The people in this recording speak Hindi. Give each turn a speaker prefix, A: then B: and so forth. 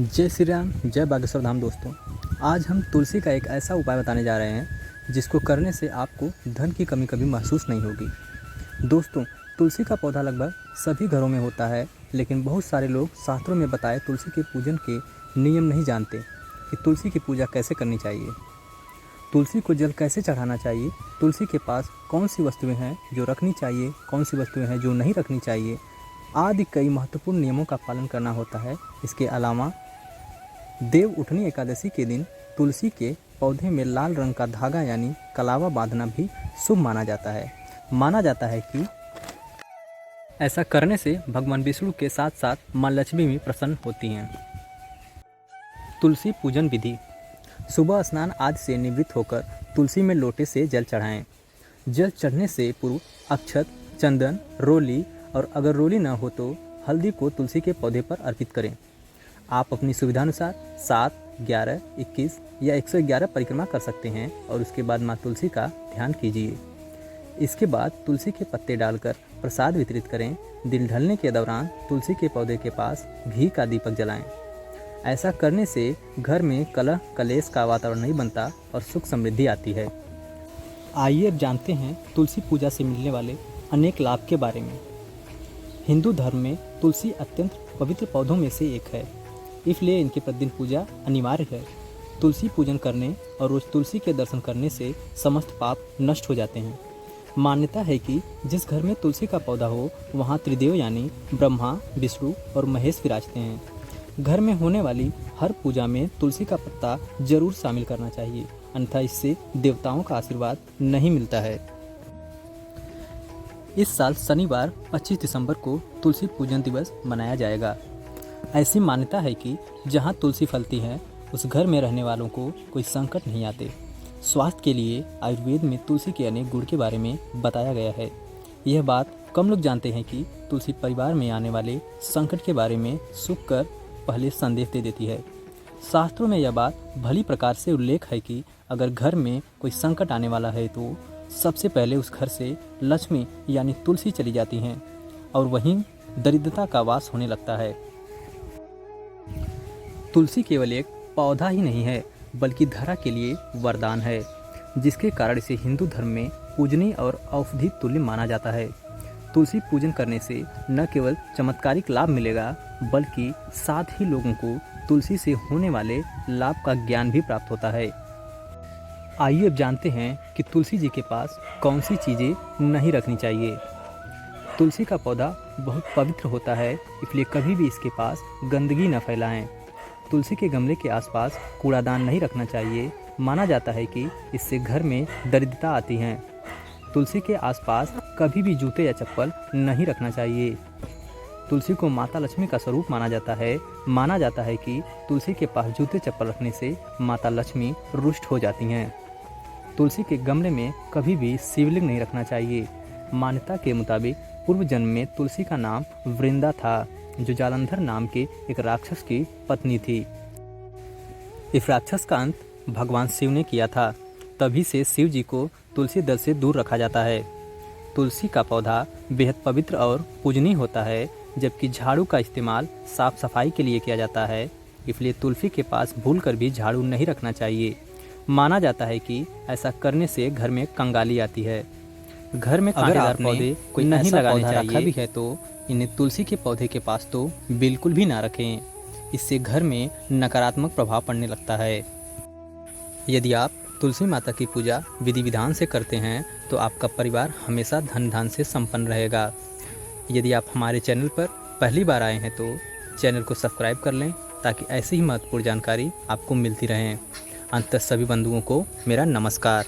A: जय श्री राम, जय बागेश्वर धाम। दोस्तों, आज हम तुलसी का एक ऐसा उपाय बताने जा रहे हैं जिसको करने से आपको धन की कमी कभी महसूस नहीं होगी। दोस्तों, तुलसी का पौधा लगभग सभी घरों में होता है, लेकिन बहुत सारे लोग शास्त्रों में बताए तुलसी के पूजन के नियम नहीं जानते कि तुलसी की पूजा कैसे करनी चाहिए, तुलसी को जल कैसे चढ़ाना चाहिए, तुलसी के पास कौन सी वस्तुएं हैं जो रखनी चाहिए, कौन सी वस्तुएं हैं जो नहीं रखनी चाहिए, आदि कई महत्वपूर्ण नियमों का पालन करना होता है। इसके अलावा देव उठनी एकादशी के दिन तुलसी के पौधे में लाल रंग का धागा यानी कलावा बांधना भी शुभ माना जाता है। माना जाता है कि ऐसा करने से भगवान विष्णु के साथ साथ माँ लक्ष्मी भी प्रसन्न होती हैं। तुलसी पूजन विधि। सुबह स्नान आदि से निवृत्त होकर तुलसी में लोटे से जल चढ़ाएं। जल चढ़ने से पूर्व अक्षत, चंदन, रोली और अगर रोली न हो तो हल्दी को तुलसी के पौधे पर अर्पित करें। आप अपनी सुविधानुसार 7, 11, 21 या 111 परिक्रमा कर सकते हैं और उसके बाद माँ तुलसी का ध्यान कीजिए। इसके बाद तुलसी के पत्ते डालकर प्रसाद वितरित करें। दिन ढलने के दौरान तुलसी के पौधे के पास घी का दीपक जलाएं। ऐसा करने से घर में कलह कलेश का वातावरण नहीं बनता और सुख समृद्धि आती है। आइए अब जानते हैं तुलसी पूजा से मिलने वाले अनेक लाभ के बारे में। हिंदू धर्म में तुलसी अत्यंत पवित्र पौधों में से एक है, इसलिए इनकी प्रतिदिन पूजा अनिवार्य है। तुलसी पूजन करने और रोज तुलसी के दर्शन करने से समस्त पाप नष्ट हो जाते हैं। मान्यता है कि जिस घर में तुलसी का पौधा हो वहाँ त्रिदेव यानी ब्रह्मा, विष्णु और महेश विराजते हैं। घर में होने वाली हर पूजा में तुलसी का पत्ता जरूर शामिल करना चाहिए, अन्यथा इससे देवताओं का आशीर्वाद नहीं मिलता है। इस साल शनिवार 25 दिसंबर को तुलसी पूजन दिवस मनाया जाएगा। ऐसी मान्यता है कि जहां तुलसी फलती है उस घर में रहने वालों को कोई संकट नहीं आते। स्वास्थ्य के लिए आयुर्वेद में तुलसी के अनेक गुण के बारे में बताया गया है। यह बात कम लोग जानते हैं कि तुलसी परिवार में आने वाले संकट के बारे में सुख कर पहले संदेश दे देती है। शास्त्रों में यह बात भली प्रकार से उल्लेख है कि अगर घर में कोई संकट आने वाला है तो सबसे पहले उस घर से लक्ष्मी यानी तुलसी चली जाती हैं और वहीं दरिद्रता का वास होने लगता है। तुलसी केवल एक पौधा ही नहीं है बल्कि धरा के लिए वरदान है, जिसके कारण इसे हिंदू धर्म में पूजनीय और औषधि तुल्य माना जाता है। तुलसी पूजन करने से न केवल चमत्कारिक लाभ मिलेगा बल्कि साथ ही लोगों को तुलसी से होने वाले लाभ का ज्ञान भी प्राप्त होता है। आइए अब जानते हैं कि तुलसी जी के पास कौन सी चीज़ें नहीं रखनी चाहिए। तुलसी का पौधा बहुत पवित्र होता है, इसलिए कभी भी इसके पास गंदगी न फैलाएं। तुलसी के गमले के आसपास कूड़ादान नहीं रखना चाहिए। माना जाता है कि इससे घर में दरिद्रता आती है। तुलसी के आसपास कभी भी जूते या चप्पल नहीं रखना चाहिए। तुलसी को माता लक्ष्मी का स्वरूप माना जाता है। माना जाता है कि तुलसी के पास जूते चप्पल रखने से माता लक्ष्मी रुष्ट हो जाती हैं। तुलसी के गमले में कभी भी शिवलिंग नहीं रखना चाहिए। मान्यता के मुताबिक पूर्व जन्म में तुलसी का नाम वृंदा था, जो जालंधर नाम के एक राक्षस की पत्नी थी। इस राक्षस का अंत भगवान शिव ने किया था। तभी से शिव जी को तुलसी दल से दूर रखा जाता है। तुलसी का पौधा बेहद पवित्र और पूजनीय होता है, जबकि झाड़ू का इस्तेमाल साफ सफाई के लिए किया जाता है। इसलिए तुलसी के पास भूलकर भी झाड़ू नहीं रखना चाहिए। माना जाता है कि ऐसा करने से घर में कंगाली आती है। घर में कांटेदार पौधे कोई नहीं लगाने चाहिए। रखा भी है तो इन्हें तुलसी के पौधे के पास तो बिल्कुल भी ना रखें। इससे घर में नकारात्मक प्रभाव पड़ने लगता है। यदि आप तुलसी माता की पूजा विधि विधान से करते हैं तो आपका परिवार हमेशा धन धान से संपन्न रहेगा। यदि आप हमारे चैनल पर पहली बार आए हैं तो चैनल को सब्सक्राइब कर लें ताकि ऐसी ही महत्वपूर्ण जानकारी आपको मिलती रहे। अंत सभी बंधुओं को मेरा नमस्कार।